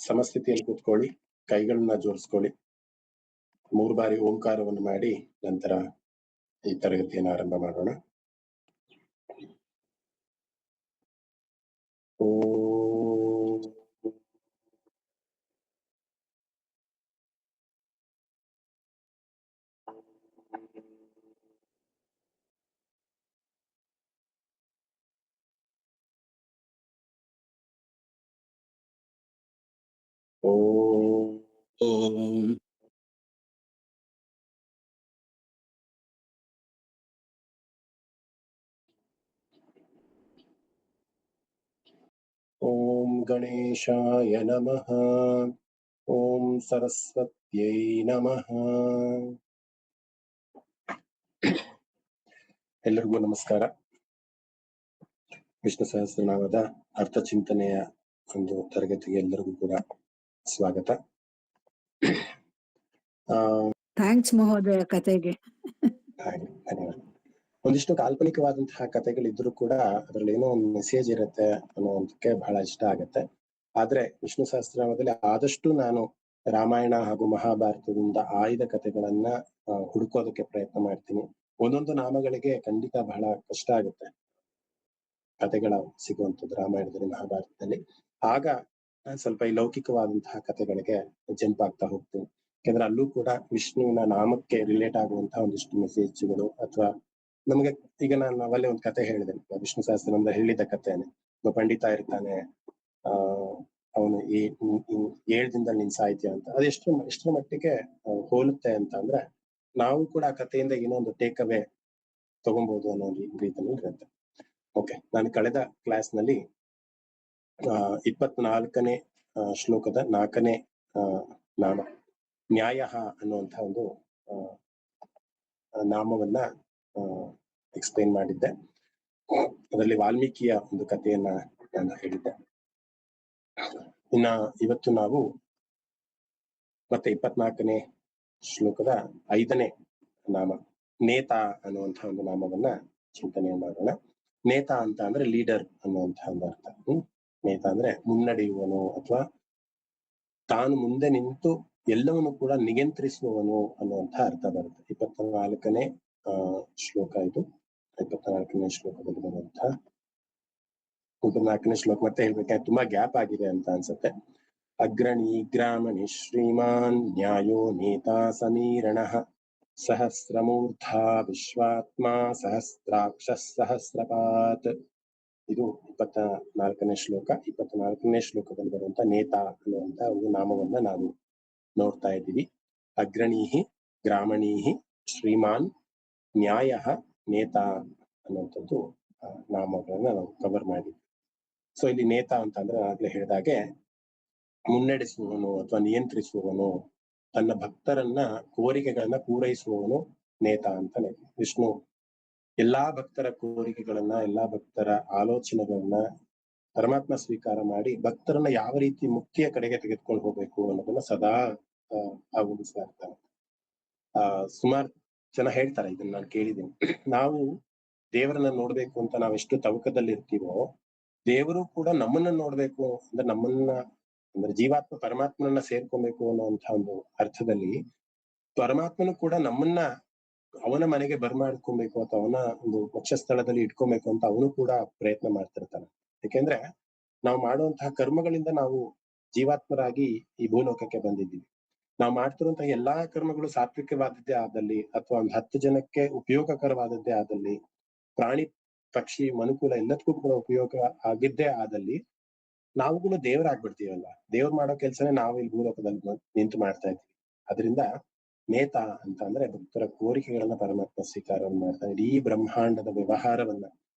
ಸಮಸ್ಥಿತಿಯಲ್ಲಿ ಕೂತ್ಕೊಳ್ಳಿ, ಕೈಗಳನ್ನ ಜೋಡಿಸ್ಕೊಳ್ಳಿ. 3 ಬಾರಿ ಓಂಕಾರವನ್ನು ಮಾಡಿ ನಂತರ ಈ ತರಗತಿಯನ್ನು ಆರಂಭ ಮಾಡೋಣ. ಓಂ ಓಂ ಗಣೇಶಾಯ ನಮಃ. ಓಂ ಸರಸ್ವತ್ಯೈ ನಮಃ. ಎಲ್ಲರಿಗೂ ನಮಸ್ಕಾರ. ವಿಷ್ಣು ಸಹಸ್ರನಾಮದ ಅರ್ಥ ಚಿಂತನೆಯ ಒಂದು ತರಗತಿಗೆ ಎಲ್ಲರಿಗೂ ಕೂಡ ಸ್ವಾಗತ. ಥ್ಯಾಂಕ್ಸ್ ಮಹೋದಯ ಕತೆಗೆ. ಧನ್ಯವಾದ. ಒಂದಿಷ್ಟು ಕಾಲ್ಪನಿಕವಾದಂತಹ ಕಥೆಗಳಿದ್ರು ಕೂಡ ಅದ್ರಲ್ಲಿ ಏನೋ ಒಂದು ಮೆಸೇಜ್ ಇರುತ್ತೆ ಅನ್ನೋದಕ್ಕೆ ಬಹಳ ಇಷ್ಟ ಆಗತ್ತೆ. ಆದ್ರೆ ವಿಷ್ಣು ಸಹಸ್ರನಾಮದಲ್ಲಿ ಆದಷ್ಟು ನಾನು ರಾಮಾಯಣ ಹಾಗೂ ಮಹಾಭಾರತದಿಂದ ಆಯ್ದ ಕಥೆಗಳನ್ನ ಹುಡುಕೋದಕ್ಕೆ ಪ್ರಯತ್ನ ಮಾಡ್ತೀನಿ. ಒಂದೊಂದು ನಾಮಗಳಿಗೆ ಖಂಡಿತ ಬಹಳ ಕಷ್ಟ ಆಗುತ್ತೆ ಕಥೆಗಳ ಸಿಗುವಂಥದ್ದು ರಾಮಾಯಣದಲ್ಲಿ ಮಹಾಭಾರತದಲ್ಲಿ. ಆಗ ಸ್ವಲ್ಪ ಈ ಲೌಕಿಕವಾದಂತಹ ಕಥೆಗಳಿಗೆ ಜಂಪ್ ಆಗ್ತಾ ಹೋಗ್ತೀನಿ. ಯಾಕಂದ್ರೆ ಅಲ್ಲೂ ಕೂಡ ವಿಷ್ಣುವಿನ ನಾಮಕ್ಕೆ ರಿಲೇಟ್ ಆಗುವಂತಹ ಒಂದಿಷ್ಟು ಮೆಸೇಜ್ಗಳು ಅಥವಾ ನಮ್ಗೆ ಈಗ ನಾನು ಅವಲ್ಲೇ ಒಂದು ಕತೆ ಹೇಳಿದೆ, ವಿಷ್ಣು ಸಹಸ್ರನಾಮದ ಹೇಳಿದ ಕಥೆನೆ. ಒಬ್ಬ ಪಂಡಿತ ಇರ್ತಾನೆ, ಅವನು 7 ದಿನದಲ್ಲಿ ನೀನ್ ಸಾಯ್ತೀಯ ಅಂತ. ಅದು ಎಷ್ಟರ ಮಟ್ಟಿಗೆ ಹೋಲುತ್ತೆ ಅಂತ ಅಂದ್ರೆ ನಾವು ಕೂಡ ಆ ಕಥೆಯಿಂದ ಏನೋ ಒಂದು ಟೇಕ್ ಅವೇ ತಗೊಬಹುದು ಅನ್ನೋ ರೀತಿಯಲ್ಲಿ ಇರುತ್ತೆ. ಓಕೆ, ನಾನು ಕಳೆದ ಕ್ಲಾಸ್ ನಲ್ಲಿ 24ನೇ ಶ್ಲೋಕದ 4ನೇ ನಾಮ ನ್ಯಾಯ ಅನ್ನುವಂತಹ ಒಂದು ನಾಮವನ್ನ ಎಕ್ಸ್ಪ್ಲೈನ್ ಮಾಡಿದ್ದೆ. ಅದರಲ್ಲಿ ವಾಲ್ಮೀಕಿಯ ಒಂದು ಕಥೆಯನ್ನ ನಾನು ಹೇಳಿದ್ದೆ. ಇನ್ನ ಇವತ್ತು ನಾವು ಮತ್ತೆ 24ನೇ ಶ್ಲೋಕದ 5ನೇ ನಾಮ ನೇತಾ ಅನ್ನುವಂತಹ ಒಂದು ನಾಮವನ್ನ ಚಿಂತನೆ ಮಾಡೋಣ. ನೇತಾ ಅಂತ ಅಂದ್ರೆ ಲೀಡರ್ ಅನ್ನುವಂತಹ ಒಂದು ಅರ್ಥ. ನೇತಾ ಅಂದ್ರೆ ಮುನ್ನಡೆಯುವನು ಅಥವಾ ತಾನು ಮುಂದೆ ನಿಂತು ಎಲ್ಲವನ್ನು ಕೂಡ ನಿಯಂತ್ರಿಸುವವನು ಅನ್ನುವಂಥ ಅರ್ಥ ಬರುತ್ತೆ. 24ನೇ ಶ್ಲೋಕ ಇದು. 24ನೇ ಶ್ಲೋಕದಲ್ಲಿ ಬರುವಂತಹ 24ನೇ ಶ್ಲೋಕ ಮತ್ತೆ ಹೇಳ್ಬೇಕಾದ್ರೆ ತುಂಬಾ ಗ್ಯಾಪ್ ಆಗಿದೆ ಅಂತ ಅನ್ಸುತ್ತೆ. ಅಗ್ರಣಿ ಗ್ರಾಮಣಿ ಶ್ರೀಮಾನ್ ನ್ಯಾಯೋ ನೇತಾ ಸಮೀರಣಃ ಸಹಸ್ರಮೂರ್ಧಾ ವಿಶ್ವಾತ್ಮ ಸಹಸ್ರಾಕ್ಷ ಸಹಸ್ರಪಾತ್. ಇದು 24ನೇ ಶ್ಲೋಕ. 24ನೇ ಶ್ಲೋಕದಲ್ಲಿ ಬರುವಂತ ನೇತಾ ಅನ್ನುವಂತ ಒಂದು ನಾಮವನ್ನ ನಾವು ನೋಡ್ತಾ ಇದ್ದೀವಿ. ಅಗ್ರಣೀಹಿ ಗ್ರಾಮಣೀಹಿ ಶ್ರೀಮಾನ್ ನ್ಯಾಯ ನೇತಾ ಅನ್ನುವಂಥದ್ದು ನಾಮಗಳನ್ನ ನಾವು ಕವರ್ ಮಾಡಿದ್ವಿ. ಸೊ ಇಲ್ಲಿ ನೇತಾ ಅಂತ ಅಂದ್ರೆ ಆಗ್ಲೇ ಹೇಳಿದಾಗೆ ಮುನ್ನಡೆಸುವವನು ಅಥವಾ ನಿಯಂತ್ರಿಸುವವನು, ತನ್ನ ಭಕ್ತರನ್ನ ಕೋರಿಕೆಗಳನ್ನ ಪೂರೈಸುವವನು ನೇತಾ ಅಂತಾನೆ. ವಿಷ್ಣು ಎಲ್ಲಾ ಭಕ್ತರ ಕೋರಿಕೆಗಳನ್ನ, ಎಲ್ಲಾ ಭಕ್ತರ ಆಲೋಚನೆಗಳನ್ನ ಪರಮಾತ್ಮ ಸ್ವೀಕಾರ ಮಾಡಿ ಭಕ್ತರನ್ನ ಯಾವ ರೀತಿ ಮುಕ್ತಿಯ ಕಡೆಗೆ ತೆಗೆದುಕೊಂಡು ಹೋಗ್ಬೇಕು ಅನ್ನೋದನ್ನ ಸದಾ ಭಾಗವಹಿಸ್ತಾ ಇರ್ತಾನೆ. ಸುಮಾರು ಜನ ಹೇಳ್ತಾರೆ, ಇದನ್ನ ನಾನು ಕೇಳಿದ್ದೀನಿ, ನಾವು ದೇವರನ್ನ ನೋಡ್ಬೇಕು ಅಂತ ನಾವೆಷ್ಟು ತವಕದಲ್ಲಿ ಇರ್ತೀವೋ ದೇವರು ಕೂಡ ನಮ್ಮನ್ನ ನೋಡ್ಬೇಕು ಅಂದ್ರೆ ನಮ್ಮನ್ನ ಅಂದ್ರೆ ಜೀವಾತ್ಮ ಪರಮಾತ್ಮನನ್ನ ಸೇರ್ಕೊಬೇಕು ಅನ್ನೋಂಥ ಒಂದು ಅರ್ಥದಲ್ಲಿ ಪರಮಾತ್ಮನು ಕೂಡ ನಮ್ಮನ್ನ ಅವನ ಮನೆಗೆ ಬರ್ಮಾಡ್ಕೊಬೇಕು ಅಥವಾ ಅವನ ಒಂದು ಮೋಕ್ಷ ಸ್ಥಳದಲ್ಲಿ ಇಟ್ಕೊಬೇಕು ಅಂತ ಅವನು ಕೂಡ ಪ್ರಯತ್ನ ಮಾಡ್ತಿರ್ತಾನೆ. ಯಾಕೆಂದ್ರೆ ನಾವು ಮಾಡುವಂತಹ ಕರ್ಮಗಳಿಂದ ನಾವು ಜೀವಾತ್ಮರಾಗಿ ಈ ಭೂಲೋಕಕ್ಕೆ ಬಂದಿದ್ದೀವಿ. ನಾವು ಮಾಡ್ತಿರುವಂತಹ ಎಲ್ಲಾ ಕರ್ಮಗಳು ಸಾತ್ವಿಕವಾದದ್ದೇ ಆದಲ್ಲಿ ಅಥವಾ ಒಂದು 10 ಜನಕ್ಕೆ ಉಪಯೋಗಕರವಾದದ್ದೇ ಆದಲ್ಲಿ, ಪ್ರಾಣಿ ಪಕ್ಷಿ ಮನುಕುಲ ಎಲ್ಲದಕ್ಕೂ ಕೂಡ ಉಪಯೋಗ ಆಗಿದ್ದೇ ಆದಲ್ಲಿ ನಾವುಗಳು ದೇವರಾಗ್ಬಿಡ್ತೀವಲ್ಲ. ದೇವ್ರು ಮಾಡೋ ಕೆಲ್ಸನೇ ನಾವು ಇಲ್ಲಿ ಭೂಲೋಕದಲ್ಲಿ ನಿಂತು ಮಾಡ್ತಾ ಇದ್ದೀವಿ. ಅದರಿಂದ ನೇತಾ ಅಂತ ಅಂದ್ರೆ ಭಕ್ತರ ಕೋರಿಕೆಗಳನ್ನ ಪರಮಾತ್ಮ ಸ್ವೀಕಾರ ಮಾಡ್ತಾನೆ. ಇಡೀ ಬ್ರಹ್ಮಾಂಡದ ವ್ಯವಹಾರವನ್ನ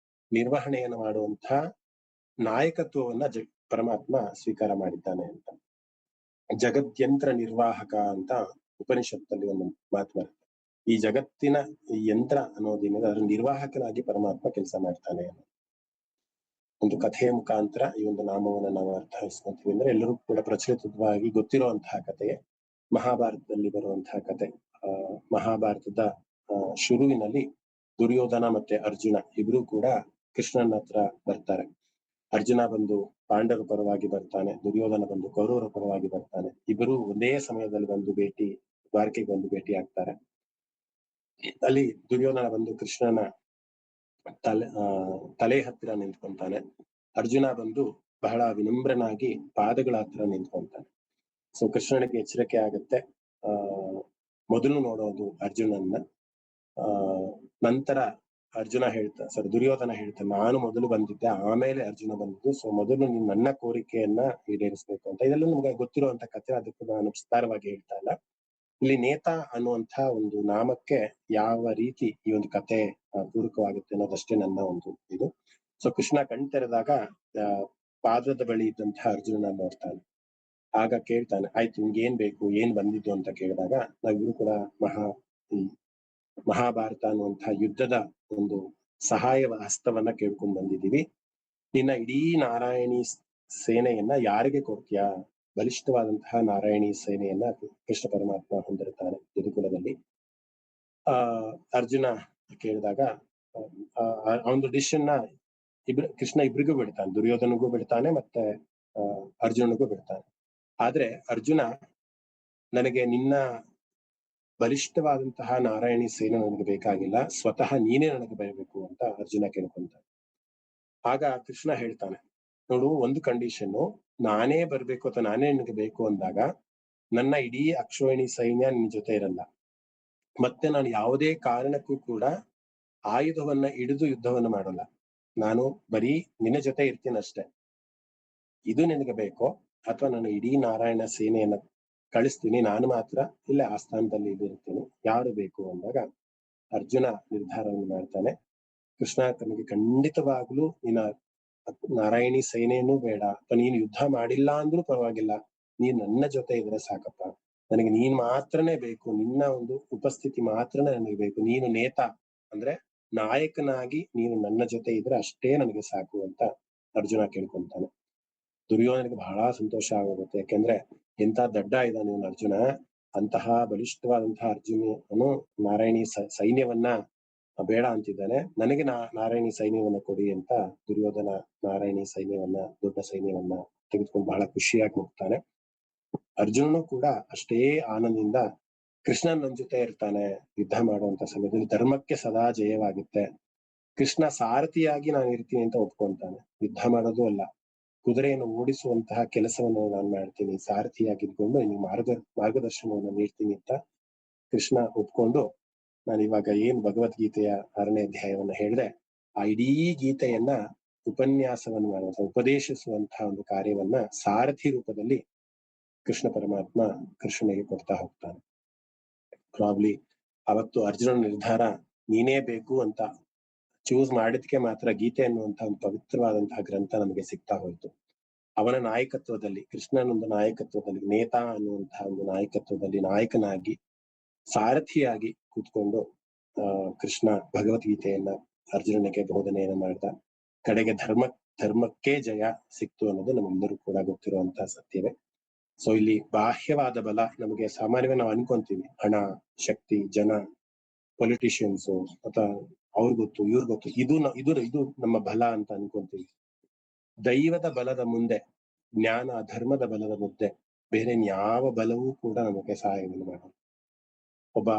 ನಿರ್ವಹಣೆಯನ್ನು ಮಾಡುವಂತ ನಾಯಕತ್ವವನ್ನ ಪರಮಾತ್ಮ ಸ್ವೀಕಾರ ಮಾಡಿದ್ದಾನೆ ಅಂತ. ಜಗದ್ಯಂತ್ರ ನಿರ್ವಾಹಕ ಅಂತ ಉಪನಿಷತ್ತಲ್ಲಿ ಒಂದು ಮಾತು ಬರುತ್ತೆ. ಈ ಜಗತ್ತಿನ ಈ ಯಂತ್ರ ಅನ್ನೋದೇನಿದೆ ಅದ್ರ ನಿರ್ವಾಹಕನಾಗಿ ಪರಮಾತ್ಮ ಕೆಲಸ ಮಾಡ್ತಾನೆ. ಒಂದು ಕಥೆಯ ಮುಖಾಂತರ ಈ ಒಂದು ನಾಮವನ್ನ ನಾವು ಅರ್ಥೈಸ್ಕೊಂತೀವಿ. ಅಂದ್ರೆ ಎಲ್ಲರೂ ಕೂಡ ಪ್ರಚಲಿತವಾಗಿ ಗೊತ್ತಿರುವಂತಹ ಕಥೆಯೇ ಮಹಾಭಾರತದಲ್ಲಿ ಬರುವಂತಹ ಕಥೆ. ಮಹಾಭಾರತದ ಶುರುವಿನಲ್ಲಿ ದುರ್ಯೋಧನ ಮತ್ತೆ ಅರ್ಜುನ ಇಬ್ರು ಕೂಡ ಕೃಷ್ಣನ ಹತ್ರ ಬರ್ತಾರೆ. ಅರ್ಜುನ ಬಂದು ಪಾಂಡವರ ಪರವಾಗಿ ಬರ್ತಾನೆ, ದುರ್ಯೋಧನ ಬಂದು ಕೌರವರ ಪರವಾಗಿ ಬರ್ತಾನೆ. ಇಬ್ಬರು ಒಂದೇ ಸಮಯದಲ್ಲಿ ದ್ವಾರಕೆಗೆ ಬಂದು ಭೇಟಿ ಆಗ್ತಾರೆ. ಅಲ್ಲಿ ದುರ್ಯೋಧನ ಬಂದು ಕೃಷ್ಣನ ತಲೆ ಹತ್ತಿರ ನಿಂತ್ಕೊಂತಾನೆ. ಅರ್ಜುನ ಬಂದು ಬಹಳ ವಿನಮ್ರನಾಗಿ ಪಾದಗಳ ಹತ್ರ ನಿಂತ್ಕೊಂತಾನೆ. ಸೊ ಕೃಷ್ಣನಿಗೆ ಎಚ್ಚರಿಕೆ ಆಗುತ್ತೆ. ಮೊದಲು ನೋಡೋದು ಅರ್ಜುನನ್ನ. ನಂತರ ದುರ್ಯೋಧನ ಹೇಳ್ತಾನೆ, ನಾನು ಮೊದಲು ಬಂದಿದ್ದೆ, ಆಮೇಲೆ ಅರ್ಜುನ ಬಂದಿದ್ದು. ಸೊ ಮೊದಲು ನೀನು ನನ್ನ ಕೋರಿಕೆಯನ್ನ ಈಡೇರಿಸ್ಬೇಕು ಅಂತ. ಇದೆಲ್ಲ ನಮ್ಗೆ ಗೊತ್ತಿರುವಂತ ಕಥೆ, ಅದಕ್ಕೆ ನಾನು ವಿಸ್ತಾರವಾಗಿ ಹೇಳ್ತಾ ಇಲ್ಲ. ಇಲ್ಲಿ ನೇತ ಅನ್ನುವಂಥ ಒಂದು ನಾಮಕ್ಕೆ ಯಾವ ರೀತಿ ಈ ಒಂದು ಕತೆ ಪೂರಕವಾಗುತ್ತೆ ಅನ್ನೋದಷ್ಟೇ ನನ್ನ ಒಂದು ಇದು. ಸೊ ಕೃಷ್ಣ ಕಣ್ ತೆರೆದಾಗ ಪಾದದ ಬಳಿ ಇದ್ದಂತಹ ಅರ್ಜುನನ ನೋಡ್ತಾನೆ. ಆಗ ಕೇಳ್ತಾನೆ, ಆಯ್ತು ನಿಮ್ಗೆ ಏನ್ ಬೇಕು, ಏನ್ ಬಂದಿದ್ದು ಅಂತ ಕೇಳಿದಾಗ, ನಾವಿಬ್ರು ಕೂಡ ಮಹಾಭಾರತ ಅನ್ನುವಂತಹ ಯುದ್ಧದ ಒಂದು ಸಹಾಯ ಹಸ್ತವನ್ನ ಕೇಳ್ಕೊಂಡ್ ಬಂದಿದೀವಿ. ನಿನ್ನ ಇಡೀ ನಾರಾಯಣಿ ಸೇನೆಯನ್ನ ಯಾರಿಗೆ ಕೊಡ್ತೀಯಾ? ಬಲಿಷ್ಠವಾದಂತಹ ನಾರಾಯಣಿ ಸೇನೆಯನ್ನ ಕೃಷ್ಣ ಪರಮಾತ್ಮ ಹೊಂದಿರ್ತಾನೆ ಯದುಕುಲದಲ್ಲಿ. ಅರ್ಜುನ ಕೇಳಿದಾಗ ಒಂದು ಡಿಶನ್ನ ಕೃಷ್ಣ ಇಬ್ರಿಗೂ ಬಿಡ್ತಾನೆ, ದುರ್ಯೋಧನಿಗೂ ಬಿಡ್ತಾನೆ, ಮತ್ತೆ ಅರ್ಜುನನಿಗೂ ಬಿಡ್ತಾನೆ. ಆದ್ರೆ ಅರ್ಜುನ, ನನಗೆ ನಿನ್ನ ಬಲಿಷ್ಠವಾದಂತಹ ನಾರಾಯಣಿ ಸೇನೆ ನನಗೆ ಬೇಕಾಗಿಲ್ಲ, ಸ್ವತಃ ನೀನೇ ನನಗೆ ಬರಬೇಕು ಅಂತ ಅರ್ಜುನ ಕೇಳ್ಕೊಂತಾನೆ. ಆಗ ಕೃಷ್ಣ ಹೇಳ್ತಾನೆ, ನೋಡು, ಒಂದು ಕಂಡೀಷನ್ನು, ನಾನೇ ಬರ್ಬೇಕು ಅಥವಾ ನಾನೇ ನಿನಗೆ ಬೇಕು ಅಂದಾಗ ನನ್ನ ಇಡೀ ಅಕ್ಷೋಹಿಣಿ ಸೈನ್ಯ ನಿನ್ನ ಜೊತೆ ಇರಲ್ಲ. ಮತ್ತೆ ನಾನು ಯಾವುದೇ ಕಾರಣಕ್ಕೂ ಕೂಡ ಆಯುಧವನ್ನ ಹಿಡಿದು ಯುದ್ಧವನ್ನ ಮಾಡಲ್ಲ. ನಾನು ಬರೀ ನಿನ್ನ ಜೊತೆ ಇರ್ತೀನಷ್ಟೇ. ಇದು ನಿನಗೆ ಬೇಕೋ ಅಥವಾ ನಾನು ಇಡೀ ನಾರಾಯಣ ಸೇನೆಯನ್ನ ಕಳಿಸ್ತೀನಿ, ನಾನು ಮಾತ್ರ ಇಲ್ಲ ಆಸ್ಥಾನದಲ್ಲಿ ಇರ್ತೀನಿ, ಯಾರು ಬೇಕು ಅಂದಾಗ ಅರ್ಜುನ ನಿರ್ಧಾರವನ್ನು ಮಾಡ್ತಾನೆ. ಕೃಷ್ಣ ತನಗೆ ಖಂಡಿತವಾಗ್ಲೂ ನಿನ್ನ ನಾರಾಯಣಿ ಸೇನೆಯೂ ಬೇಡ, ಅಥವಾ ನೀನು ಯುದ್ಧ ಮಾಡಿಲ್ಲ ಅಂದ್ರೂ ಪರವಾಗಿಲ್ಲ, ನೀನ್ ನನ್ನ ಜೊತೆ ಇದ್ರೆ ಸಾಕಪ್ಪ, ನನಗೆ ನೀನ್ ಮಾತ್ರನೇ ಬೇಕು, ನಿನ್ನ ಒಂದು ಉಪಸ್ಥಿತಿ ಮಾತ್ರನೇ ನನಗೆ ಬೇಕು, ನೀನು ನೇತ ಅಂದ್ರೆ ನಾಯಕನಾಗಿ ನೀನು ನನ್ನ ಜೊತೆ ಇದ್ರೆ ಅಷ್ಟೇ ನನಗೆ ಸಾಕು ಅಂತ ಅರ್ಜುನ ಕೇಳ್ಕೊಂತಾನೆ. ದುರ್ಯೋಧನಿಗೆ ಬಹಳ ಸಂತೋಷ ಆಗೋಗುತ್ತೆ. ಯಾಕೆಂದ್ರೆ ಎಂತ ದಡ್ಡ ಇದ್ದಾನೆ ಇವನು ಅರ್ಜುನ, ಅಂತಹ ಬಲಿಷ್ಠವಾದಂತಹ ಅರ್ಜುನನು ನಾರಾಯಣಿ ಸೈನ್ಯವನ್ನ ಬೇಡ ಅಂತಿದ್ದಾನೆ, ನನಗೆ ನಾರಾಯಣಿ ಸೈನ್ಯವನ್ನ ಕೊಡಿ ಅಂತ ದುರ್ಯೋಧನ ನಾರಾಯಣಿ ಸೈನ್ಯವನ್ನ, ದೊಡ್ಡ ಸೈನ್ಯವನ್ನ ತೆಗೆದುಕೊಂಡು ಬಹಳ ಖುಷಿಯಾಗಿ ಹೋಗ್ತಾನೆ. ಅರ್ಜುನನು ಕೂಡ ಅಷ್ಟೇ ಆನಂದದಿಂದ ಕೃಷ್ಣನ್ ನನ್ನ ಜೊತೆ ಇರ್ತಾನೆ, ಯುದ್ಧ ಮಾಡುವಂತ ಸಮಯದಲ್ಲಿ ಧರ್ಮಕ್ಕೆ ಸದಾ ಜಯವಾಗುತ್ತೆ, ಕೃಷ್ಣ ಸಾರಥಿಯಾಗಿ ನಾನು ಇರ್ತೀನಿ ಅಂತ ಒಪ್ಕೊಂತಾನೆ. ಯುದ್ಧ ಮಾಡೋದು ಅಲ್ಲ, ಕುದುರೆಯನ್ನು ಓಡಿಸುವಂತಹ ಕೆಲಸವನ್ನು ನಾನು ಮಾಡ್ತೀನಿ, ಸಾರಥಿಯಾಗಿದ್ಕೊಂಡು ನಿಮ್ಗೆ ಮಾರ್ಗದರ್ಶನವನ್ನು ನೀಡ್ತೀನಿ ಅಂತ ಕೃಷ್ಣ ಒಪ್ಕೊಂಡು, ನಾನು ಇವಾಗ ಏನ್ ಭಗವದ್ಗೀತೆಯ 6ನೇ ಅಧ್ಯಾಯವನ್ನ ಹೇಳಿದೆ, ಆ ಇಡೀ ಗೀತೆಯನ್ನ ಉಪನ್ಯಾಸವನ್ನು ಮಾಡುವಂತ, ಉಪದೇಶಿಸುವಂತಹ ಒಂದು ಕಾರ್ಯವನ್ನ ಸಾರಥಿ ರೂಪದಲ್ಲಿ ಕೃಷ್ಣ ಪರಮಾತ್ಮ ಕೃಷ್ಣನಿಗೆ ಕೊಡ್ತಾ ಹೋಗ್ತಾನೆ. ಪ್ರಾಬ್ಲಿ ಅವತ್ತು ಅರ್ಜುನ ನಿರ್ಧಾರ ನೀನೇ ಬೇಕು ಅಂತ ಚೂಸ್ ಮಾಡಿದ್ಕೆ ಮಾತ್ರ ಗೀತೆ ಅನ್ನುವಂತ ಒಂದು ಪವಿತ್ರವಾದಂತಹ ಗ್ರಂಥ ನಮಗೆ ಸಿಗ್ತಾ ಹೋಯ್ತು. ಅವನ ನಾಯಕತ್ವದಲ್ಲಿ, ಕೃಷ್ಣನೊಂದು ನಾಯಕತ್ವದಲ್ಲಿ, ನೇತಾ ಅನ್ನುವಂತಹ ಒಂದು ನಾಯಕತ್ವದಲ್ಲಿ ನಾಯಕನಾಗಿ ಸಾರಥಿಯಾಗಿ ಕೂತ್ಕೊಂಡು ಕೃಷ್ಣ ಭಗವದ್ಗೀತೆಯನ್ನ ಅರ್ಜುನನಿಗೆ ಬೋಧನೆಯನ್ನ ಮಾಡ್ದ. ಕಡೆಗೆ ಧರ್ಮಕ್ಕೆ ಜಯ ಸಿಕ್ತು ಅನ್ನೋದು ನಮ್ಮೆಲ್ಲರೂ ಕೂಡ ಗೊತ್ತಿರುವಂತಹ ಸತ್ಯವೇ. ಸೊ ಇಲ್ಲಿ ಬಾಹ್ಯವಾದ ಬಲ ನಮಗೆ ಸಾಮಾನ್ಯವಾಗಿ ನಾವು ಅನ್ಕೊಂತೀವಿ, ಹಣ, ಶಕ್ತಿ, ಜನ, ಪೊಲಿಟಿಷಿಯನ್ಸ್ ಅಥವಾ ಅವ್ರ ಗೊತ್ತು ಇವ್ರ ಗೊತ್ತು, ಇದು ನಮ್ಮ ಬಲ ಅಂತ ಅನ್ಕೊಂತೀವಿ. ದೈವದ ಬಲದ ಮುಂದೆ, ಜ್ಞಾನ ಧರ್ಮದ ಬಲದ ಮುಂದೆ ಬೇರೆ ಯಾವ ಬಲವೂ ಕೂಡ ನಮಗೆ ಸಹಾಯವನ್ನು ಮಾಡಲ್ಲ. ಒಬ್ಬ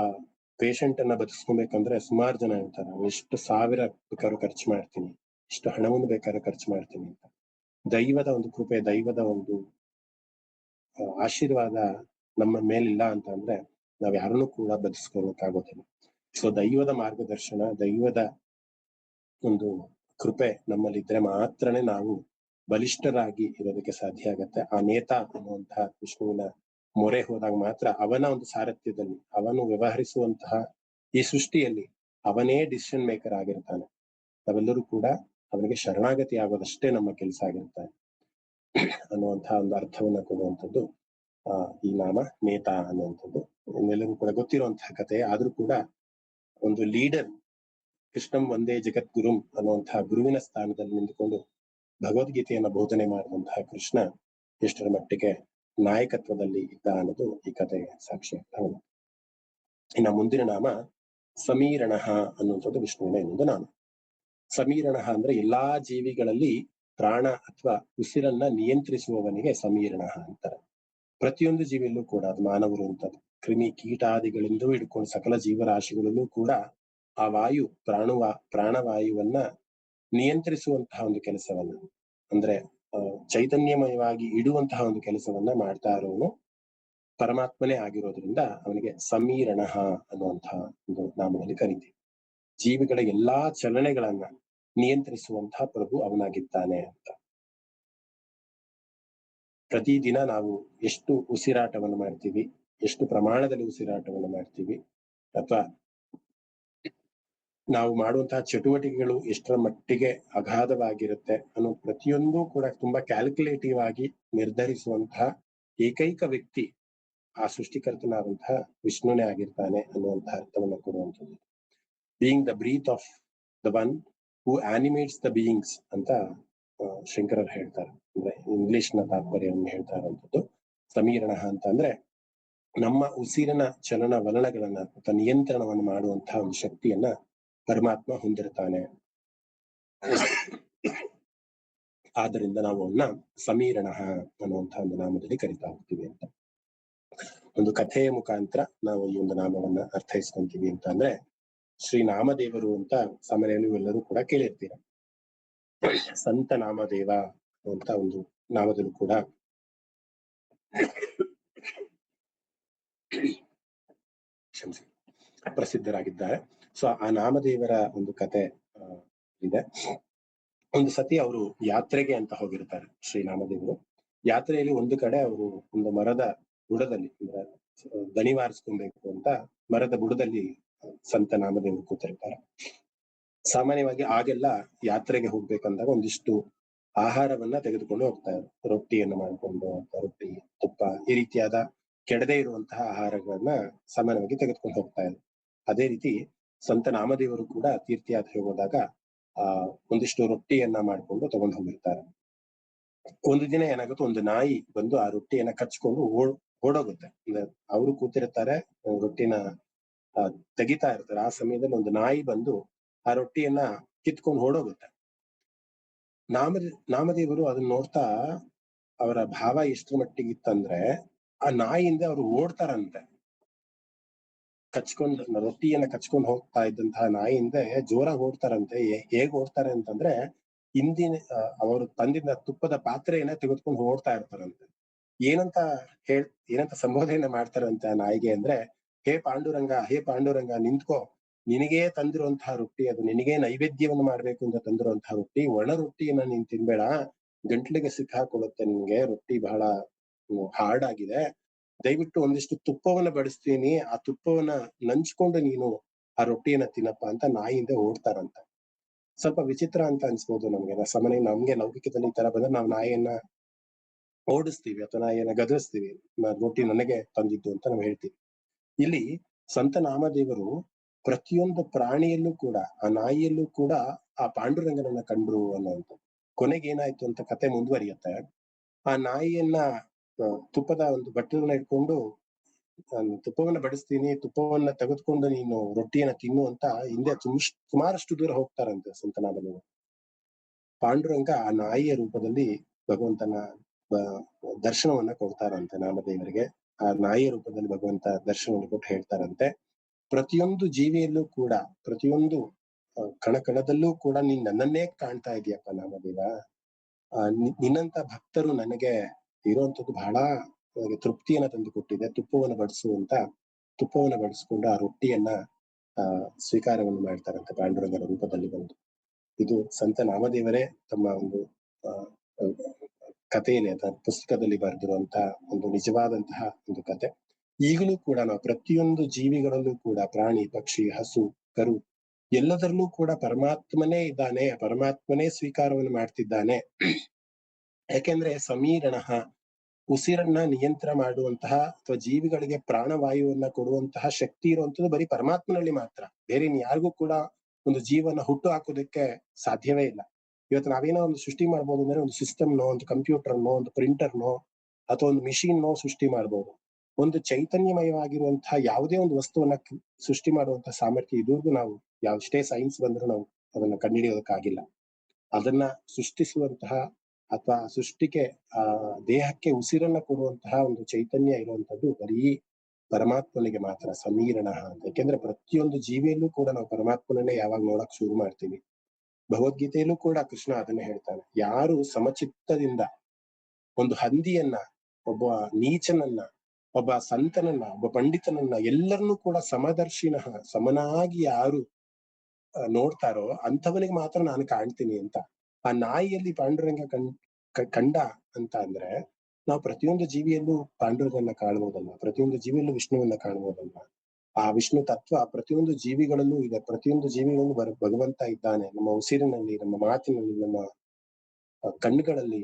ಪೇಷಂಟ್ ಅನ್ನ ಬದುಕಿಸ್ಕೊಬೇಕಂದ್ರೆ ಸುಮಾರು ಜನ ಹೇಳ್ತಾರೆ, ಎಷ್ಟು ಸಾವಿರ ಬೇಕಾದ್ರೂ ಖರ್ಚು ಮಾಡ್ತೀನಿ, ಇಷ್ಟು ಹಣವನ್ನು ಬೇಕಾದ್ರೂ ಖರ್ಚು ಮಾಡ್ತೀನಿ ಅಂತ. ದೈವದ ಒಂದು ಕೃಪೆ, ದೈವದ ಒಂದು ಆಶೀರ್ವಾದ ನಮ್ಮ ಮೇಲಿಲ್ಲ ಅಂತ ಅಂದ್ರೆ ನಾವ್ ಯಾರನ್ನೂ ಕೂಡ ಬದುಕಿಸ್ಕೊಳಕ್ಕಾಗೋದಿಲ್ಲ. ಸೊ ದೈವದ ಮಾರ್ಗದರ್ಶನ, ದೈವದ ಒಂದು ಕೃಪೆ ನಮ್ಮಲ್ಲಿ ಇದ್ರೆ ಮಾತ್ರನೇ ನಾವು ಬಲಿಷ್ಠರಾಗಿ ಇರೋದಕ್ಕೆ ಸಾಧ್ಯ ಆಗತ್ತೆ. ಆ ನೇತಾ ಅನ್ನುವಂತಹ ವಿಷ್ಣುವಿನ ಮೊರೆ ಹೋದಾಗ ಮಾತ್ರ ಅವನ ಒಂದು ಸಾರಥ್ಯದಲ್ಲಿ ಅವನು ವ್ಯವಹರಿಸುವಂತಹ ಈ ಸೃಷ್ಟಿಯಲ್ಲಿ ಅವನೇ ಡಿಸಿಷನ್ ಮೇಕರ್ ಆಗಿರ್ತಾನೆ. ನಾವೆಲ್ಲರೂ ಕೂಡ ಅವನಿಗೆ ಶರಣಾಗತಿ ಆಗೋದಷ್ಟೇ ನಮ್ಮ ಕೆಲಸ ಆಗಿರ್ತಾನೆ ಅನ್ನುವಂತಹ ಒಂದು ಅರ್ಥವನ್ನ ಕೊಡುವಂಥದ್ದು ಈ ನಾಮ ನೇತಾ ಅನ್ನುವಂಥದ್ದು. ಎಲ್ಲರೂ ಕೂಡ ಗೊತ್ತಿರುವಂತಹ ಕಥೆ. ಆದ್ರೂ ಕೂಡ ಒಂದು ಲೀಡರ್, ಕೃಷ್ಣಂ ಒಂದೇ ಜಗದ್ಗುರುಂ ಅನ್ನುವಂತಹ ಗುರುವಿನ ಸ್ಥಾನದಲ್ಲಿ ನಿಂತುಕೊಂಡು ಭಗವದ್ಗೀತೆಯನ್ನ ಬೋಧನೆ ಮಾಡುವಂತಹ ಕೃಷ್ಣ ಎಷ್ಟರ ಮಟ್ಟಿಗೆ ನಾಯಕತ್ವದಲ್ಲಿ ಇದ್ದ ಅನ್ನೋದು ಈ ಕಥೆಗೆ ಸಾಕ್ಷಿ ಆಗ್ತಾ ಇದೆ. ಇನ್ನ ಮುಂದಿನ ನಾಮ ಸಮೀರಣ ಅನ್ನುವಂಥದ್ದು ವಿಷ್ಣುವಿನ ಇನ್ನೊಂದು ನಾಮ. ಸಮೀರಣ ಅಂದ್ರೆ ಎಲ್ಲಾ ಜೀವಿಗಳಲ್ಲಿ ಪ್ರಾಣ ಅಥವಾ ಉಸಿರನ್ನ ನಿಯಂತ್ರಿಸುವವನಿಗೆ ಸಮೀರಣ ಅಂತಾರೆ. ಪ್ರತಿಯೊಂದು ಜೀವಿಯಲ್ಲೂ ಕೂಡ ಅದು ಮಾನವರು ಅಂತ ಕ್ರಿಮಿ ಕೀಟಾದಿಗಳಿಂದ ಹಿಡ್ಕೊಂಡು ಸಕಲ ಜೀವರಾಶಿಗಳಲ್ಲೂ ಕೂಡ ಆ ವಾಯು ಪ್ರಾಣವಾಯುವನ್ನ ನಿಯಂತ್ರಿಸುವಂತಹ ಒಂದು ಕೆಲಸವನ್ನ, ಅಂದ್ರೆ ಚೈತನ್ಯಮಯವಾಗಿ ಇಡುವಂತಹ ಒಂದು ಕೆಲಸವನ್ನ ಮಾಡ್ತಾ ಇರೋನು ಪರಮಾತ್ಮನೇ ಆಗಿರೋದ್ರಿಂದ ಅವನಿಗೆ ಸಮೀರಣ ಅನ್ನುವಂತಹ ಒಂದು ನಾಮದಲ್ಲಿ ಕರಿತೀವಿ. ಜೀವಿಗಳ ಎಲ್ಲಾ ಚಲನೆಗಳನ್ನ ನಿಯಂತ್ರಿಸುವಂತಹ ಪ್ರಭು ಅವನಾಗಿದ್ದಾನೆ ಅಂತ. ಪ್ರತಿದಿನ ನಾವು ಎಷ್ಟು ಉಸಿರಾಟವನ್ನು ಮಾಡ್ತೀವಿ, ಎಷ್ಟು ಪ್ರಮಾಣದಲ್ಲಿ ಉಸಿರಾಟವನ್ನು ಮಾಡ್ತೀವಿ, ಅಥವಾ ನಾವು ಮಾಡುವಂತಹ ಚಟುವಟಿಕೆಗಳು ಎಷ್ಟರ ಮಟ್ಟಿಗೆ ಅಗಾಧವಾಗಿರುತ್ತೆ ಅನ್ನೋ ಪ್ರತಿಯೊಂದು ಕೂಡ ತುಂಬಾ ಕ್ಯಾಲ್ಕುಲೇಟಿವ್ ಆಗಿ ನಿರ್ಧರಿಸುವಂತಹ ಏಕೈಕ ವ್ಯಕ್ತಿ ಆ ಸೃಷ್ಟಿಕರ್ತನಾದಂತಹ ವಿಷ್ಣುನೇ ಆಗಿರ್ತಾನೆ ಅನ್ನುವಂತಹ ಅರ್ಥವನ್ನು ಕೊಡುವಂಥದ್ದು. Being the breath of the one who animates the beings ಅಂತ ಶಂಕರರು ಹೇಳ್ತಾರೆ. ಅಂದ್ರೆ ಇಂಗ್ಲಿಷ್ ನ ತಾತ್ಪರ್ಯವನ್ನು ಹೇಳ್ತಾ ಇರುವಂಥದ್ದು. ಸಮೀರಣ ಅಂತ ಅಂದ್ರೆ ನಮ್ಮ ಉಸಿರಿನ ಚಲನ ವಲನಗಳನ್ನ ಅಥವಾ ನಿಯಂತ್ರಣವನ್ನು ಮಾಡುವಂತಹ ಒಂದು ಶಕ್ತಿಯನ್ನ ಪರಮಾತ್ಮ ಹೊಂದಿರ್ತಾನೆ. ಆದ್ದರಿಂದ ನಾವು ಅವನ್ನ ಸಮೀರಣ ಅನ್ನುವಂತಹ ಒಂದು ನಾಮದಲ್ಲಿ ಕರಿತಾ ಹೋಗ್ತೀವಿ ಅಂತ. ಒಂದು ಕಥೆಯ ಮುಖಾಂತರ ನಾವು ಈ ಒಂದು ನಾಮವನ್ನ ಅರ್ಥೈಸ್ಕೊಂತೀವಿ ಅಂತ ಅಂದ್ರೆ, ಶ್ರೀ ನಾಮದೇವರು ಅಂತ ಸಾಮಾನ್ಯವಾಗಿ ನೀವೆಲ್ಲರೂ ಕೂಡ ಕೇಳಿರ್ತೀರ. ಸಂತ ನಾಮದೇವ ಅಂತ ಒಂದು ನಾಮದಲ್ಲೂ ಕೂಡ ಪ್ರಸಿದ್ಧರಾಗಿದ್ದಾರೆ. ಸೊ ಆ ನಾಮದೇವರ ಒಂದು ಕತೆ ಇದೆ. ಒಂದು ಸತಿ ಅವರು ಯಾತ್ರೆಗೆ ಅಂತ ಹೋಗಿರ್ತಾರೆ ಶ್ರೀನಾಮದೇವರು. ಯಾತ್ರೆಯಲ್ಲಿ ಒಂದು ಕಡೆ ಅವರು ಒಂದು ಮರದ ಬುಡದಲ್ಲಿ, ಅಂದ್ರೆ ದಣಿವಾರಿಸ್ಕೊಬೇಕು ಅಂತ ಮರದ ಬುಡದಲ್ಲಿ ಸಂತ ನಾಮದೇವರು ಕೂತಿರ್ತಾರೆ. ಸಾಮಾನ್ಯವಾಗಿ ಆಗೆಲ್ಲ ಯಾತ್ರೆಗೆ ಹೋಗ್ಬೇಕಂದಾಗ ಒಂದಿಷ್ಟು ಆಹಾರವನ್ನ ತೆಗೆದುಕೊಂಡು ಹೋಗ್ತಾರೆ. ರೊಟ್ಟಿಯನ್ನು ಮಾಡಿಕೊಂಡು, ರೊಟ್ಟಿ, ತುಪ್ಪ, ಈ ರೀತಿಯಾದ ಕೆಡದೆ ಇರುವಂತಹ ಆಹಾರಗಳನ್ನ ಸಾಮಾನ್ಯವಾಗಿ ತೆಗೆದುಕೊಂಡು ಹೋಗ್ತಾ ಇದ್ರು. ಅದೇ ರೀತಿ ಸಂತ ನಾಮದೇವರು ಕೂಡ ತೀರ್ಥಯಾತ್ರೆ ಹೋದಾಗ ಒಂದಿಷ್ಟು ರೊಟ್ಟಿಯನ್ನ ಮಾಡ್ಕೊಂಡು ತಗೊಂಡು ಹೋಗಿರ್ತಾರೆ. ಒಂದು ದಿನ ಏನಾಗುತ್ತೆ, ಒಂದು ನಾಯಿ ಬಂದು ಆ ರೊಟ್ಟಿಯನ್ನ ಕಚ್ಕೊಂಡು ಓಡೋಗುತ್ತೆ. ಅಂದ್ರೆ ಅವರು ಕೂತಿರ್ತಾರೆ, ರೊಟ್ಟಿನ ತೆಗಿತಾ ಇರ್ತಾರೆ. ಆ ಸಮಯದಲ್ಲಿ ಒಂದು ನಾಯಿ ಬಂದು ಆ ರೊಟ್ಟಿಯನ್ನ ಕಿತ್ಕೊಂಡು ಓಡೋಗುತ್ತೆ. ನಾಮದೇವರು ಅದನ್ನ ನೋಡ್ತಾ ಅವರ ಭಾವ ಎಷ್ಟರ ಮಟ್ಟಿಗಿತ್ತಂದ್ರೆ, ಆ ನಾಯಿಯಿಂದ ಅವರು ಓಡ್ತಾರಂತೆ. ರೊಟ್ಟಿಯನ್ನ ಕಚ್ಕೊಂಡು ಹೋಗ್ತಾ ಇದ್ದಂತಹ ನಾಯಿಯಿಂದ ಜೋರಾಗಿ ಓಡ್ತಾರಂತೆ. ಹೇಗ್ ಓಡ್ತಾರೆ ಅಂತಂದ್ರೆ, ಹಿಂದಿನ ಅವರು ತಂದಿದ್ದ ತುಪ್ಪದ ಪಾತ್ರೆಯನ್ನ ತೆಗೆದುಕೊಂಡು ಓಡ್ತಾ ಇರ್ತಾರಂತೆ. ಏನಂತ ಸಂಬೋಧನೆ ಮಾಡ್ತಾರಂತೆ ಆ ನಾಯಿಗೆ ಅಂದ್ರೆ, ಹೇ ಪಾಂಡುರಂಗ ನಿಂತ್ಕೋ, ನಿನಗೇ ತಂದಿರುವಂತಹ ರೊಟ್ಟಿ, ಅದು ನಿನಗೇ ನೈವೇದ್ಯವನ್ನು ಮಾಡ್ಬೇಕು ಅಂತ ತಂದಿರುವಂತಹ ರೊಟ್ಟಿ, ಒಣ ರೊಟ್ಟಿಯನ್ನ ನೀನ್ ತಿನ್ಬೇಡ, ಗಂಟ್ಲಿಗೆ ಸಿಕ್ಕಾಕೊಳ್ಳುತ್ತೆ ನಿನ್ಗೆ, ರೊಟ್ಟಿ ಬಹಳ ಹಾರ್ಡ್ ಆಗಿದೆ, ದಯವಿಟ್ಟು ಒಂದಿಷ್ಟು ತುಪ್ಪವನ್ನ ಬಡಿಸ್ತೀನಿ, ಆ ತುಪ್ಪವನ್ನ ನಂಚ್ಕೊಂಡು ನೀನು ಆ ರೊಟ್ಟಿಯನ್ನ ತಿನ್ನಪ್ಪ ಅಂತ ನಾಯಿಯಿಂದ ಓಡ್ತಾರಂತ. ಸ್ವಲ್ಪ ವಿಚಿತ್ರ ಅಂತ ಅನ್ಸ್ಬೋದು ನಮ್ಗೆ. ಸಾಮಾನ್ಯ ನಮ್ಗೆ ಲೌಕಿಕದಲ್ಲಿ ಈ ತರ ಬಂದ್ರೆ ನಾವು ನಾಯಿಯನ್ನ ಓಡಿಸ್ತೀವಿ ಅಥವಾ ನಾಯಿಯನ್ನ ಗದರಿಸ್ತೀವಿ, ರೊಟ್ಟಿ ನನಗೆ ತಂದಿದ್ದು ಅಂತ ನಾವು ಹೇಳ್ತೀವಿ. ಇಲ್ಲಿ ಸಂತ ನಾಮದೇವರು ಪ್ರತಿಯೊಂದು ಪ್ರಾಣಿಯಲ್ಲೂ ಕೂಡ, ಆ ನಾಯಿಯಲ್ಲೂ ಕೂಡ ಆ ಪಾಂಡುರಂಗನನ್ನ ಕಂಡ್ರು ಅನ್ನೋಂಥ. ಕೊನೆಗೆ ಏನಾಯ್ತು ಅಂತ ಕತೆ ಮುಂದುವರಿಯುತ್ತೆ. ಆ ನಾಯಿಯನ್ನ ತುಪ್ಪದ ಒಂದು ಬಟ್ಟಲನ್ನ ಇಟ್ಕೊಂಡು, ತುಪ್ಪವನ್ನ ಬಡಿಸ್ತೀನಿ, ತುಪ್ಪವನ್ನ ತೆಗೆದುಕೊಂಡು ನೀನು ರೊಟ್ಟಿಯನ್ನ ತಿನ್ನು ಅಂತ ಹಿಂದೆ ಸುಮಾರಷ್ಟು ದೂರ ಹೋಗ್ತಾರಂತೆ ಸಂತ ನಾಮದೇವರು. ಪಾಂಡುರಂಗ ಆ ನಾಯಿಯ ರೂಪದಲ್ಲಿ ಭಗವಂತನ ದರ್ಶನವನ್ನ ಕೊಡ್ತಾರಂತೆ ನಾಮದೇವರಿಗೆ. ಆ ನಾಯಿಯ ರೂಪದಲ್ಲಿ ಭಗವಂತ ದರ್ಶನವನ್ನು ಕೊಟ್ಟು ಹೇಳ್ತಾರಂತೆ, ಪ್ರತಿಯೊಂದು ಜೀವಿಯಲ್ಲೂ ಕೂಡ, ಪ್ರತಿಯೊಂದು ಕಣಕಣದಲ್ಲೂ ಕೂಡ ನೀನ್ ನನ್ನನ್ನೇ ಕಾಣ್ತಾ ಇದೀಯಪ್ಪ ನಾಮದೇವ. ನಿನ್ನಂತ ಭಕ್ತರು ನನಗೆ ಇರುವಂತದ್ದು ಬಹಳ ನನಗೆ ತೃಪ್ತಿಯನ್ನ ತಂದು ಕೊಟ್ಟಿದೆ. ತುಪ್ಪವನ್ನು ಬಡಿಸ್ಕೊಂಡು ಆ ರೊಟ್ಟಿಯನ್ನ ಸ್ವೀಕಾರವನ್ನು ಮಾಡ್ತಾರಂತೆ ಪಾಂಡುರಂಗನ ರೂಪದಲ್ಲಿ ಬಂದು. ಇದು ಸಂತ ನಾಮದೇವರೇ ತಮ್ಮ ಒಂದು ಕಥೆಯಲ್ಲಿ ಅಥವಾ ಪುಸ್ತಕದಲ್ಲಿ ಬರೆದಿರುವಂತಹ ಒಂದು ನಿಜವಾದಂತಹ ಒಂದು ಕತೆ. ಈಗಲೂ ಕೂಡ ನಾವು ಪ್ರತಿಯೊಂದು ಜೀವಿಗಳಲ್ಲೂ ಕೂಡ, ಪ್ರಾಣಿ, ಪಕ್ಷಿ, ಹಸು, ಕರು, ಎಲ್ಲದರಲ್ಲೂ ಕೂಡ ಪರಮಾತ್ಮನೇ ಇದ್ದಾನೆ, ಪರಮಾತ್ಮನೇ ಸ್ವೀಕಾರವನ್ನು ಮಾಡ್ತಿದ್ದಾನೆ. ಯಾಕೆಂದ್ರೆ ಸಮೀರಣ, ಉಸಿರನ್ನ ನಿಯಂತ್ರಣ ಮಾಡುವಂತಹ ಅಥವಾ ಜೀವಿಗಳಿಗೆ ಪ್ರಾಣವಾಯುವನ್ನ ಕೊಡುವಂತಹ ಶಕ್ತಿ ಇರುವಂತದ್ದು ಬರೀ ಪರಮಾತ್ಮನಲ್ಲಿ ಮಾತ್ರ. ಬೇರೆ ಯಾರಿಗೂ ಕೂಡ ಒಂದು ಜೀವನ ಹುಟ್ಟು ಹಾಕೋದಕ್ಕೆ ಸಾಧ್ಯವೇ ಇಲ್ಲ. ಇವತ್ತು ನಾವೇನೋ ಒಂದು ಸೃಷ್ಟಿ ಮಾಡ್ಬೋದು ಅಂದ್ರೆ ಒಂದು ಸಿಸ್ಟಮ್ನೋ, ಒಂದು ಕಂಪ್ಯೂಟರ್ನೋ, ಒಂದು ಪ್ರಿಂಟರ್ನೋ ಅಥವಾ ಒಂದು ಮಿಷಿನ್ನೋ ಸೃಷ್ಟಿ ಮಾಡ್ಬೋದು. ಒಂದು ಚೈತನ್ಯಮಯವಾಗಿರುವಂತಹ ಯಾವುದೇ ಒಂದು ವಸ್ತುವನ್ನ ಸೃಷ್ಟಿ ಮಾಡುವಂತಹ ಸಾಮರ್ಥ್ಯ ಇದುವರೆಗೂ ನಾವು ಯಾವಷ್ಟೇ ಸೈನ್ಸ್ ಬಂದ್ರೂ ನಾವು ಅದನ್ನ ಕಂಡುಹಿಡಿಯೋದಕ್ಕಾಗಿಲ್ಲ. ಅದನ್ನ ಸೃಷ್ಟಿಸುವಂತಹ ಅಥವಾ ಸೃಷ್ಟಿಗೆ ದೇಹಕ್ಕೆ ಉಸಿರನ್ನ ಕೊಡುವಂತಹ ಒಂದು ಚೈತನ್ಯ ಇರುವಂತದ್ದು ಬರೀ ಪರಮಾತ್ಮನಿಗೆ ಮಾತ್ರ, ಸಮೀರಣ ಅಂತ. ಯಾಕೆಂದ್ರೆ ಪ್ರತಿಯೊಂದು ಜೀವಿಯಲ್ಲೂ ಕೂಡ ನಾವು ಪರಮಾತ್ಮನನ್ನೇ ಯಾವಾಗ ನೋಡಕ್ ಶುರು ಮಾಡ್ತೀವಿ. ಭಗವದ್ಗೀತೆಯಲ್ಲೂ ಕೂಡ ಕೃಷ್ಣ ಅದನ್ನ ಹೇಳ್ತಾನೆ. ಯಾರು ಸಮಚಿತ್ತದಿಂದ ಒಂದು ಹಂದಿಯನ್ನ, ಒಬ್ಬ ನೀಚನನ್ನ, ಒಬ್ಬ ಸಂತನನ್ನ, ಒಬ್ಬ ಪಂಡಿತನನ್ನ ಎಲ್ಲರನ್ನೂ ಕೂಡ ಸಮದರ್ಶಿನಃ, ಸಮನಾಗಿ ಯಾರು ನೋಡ್ತಾರೋ ಅಂಥವನಿಗೆ ಮಾತ್ರ ನಾನು ಕಾಣ್ತೀನಿ ಅಂತ. ಆ ನಾಯಿಯಲ್ಲಿ ಪಾಂಡುರಂಗ ಕಂಡ ಅಂತ ಅಂದ್ರೆ ನಾವು ಪ್ರತಿಯೊಂದು ಜೀವಿಯಲ್ಲೂ ಪಾಂಡುರಂಗನ್ನ ಕಾಣ್ಬೋದಲ್ಲ, ಪ್ರತಿಯೊಂದು ಜೀವಿಯಲ್ಲೂ ವಿಷ್ಣುವನ್ನ ಕಾಣ್ಬೋದಲ್ಲ. ಆ ವಿಷ್ಣು ತತ್ವ ಪ್ರತಿಯೊಂದು ಜೀವಿಗಳಲ್ಲೂ ಇದೆ. ಪ್ರತಿಯೊಂದು ಜೀವಿಗಳಲ್ಲೂ ಭಗವಂತ ಇದ್ದಾನೆ. ನಮ್ಮ ಉಸಿರಿನಲ್ಲಿ, ನಮ್ಮ ಮಾತಿನಲ್ಲಿ, ನಮ್ಮ ಕಣ್ಣುಗಳಲ್ಲಿ,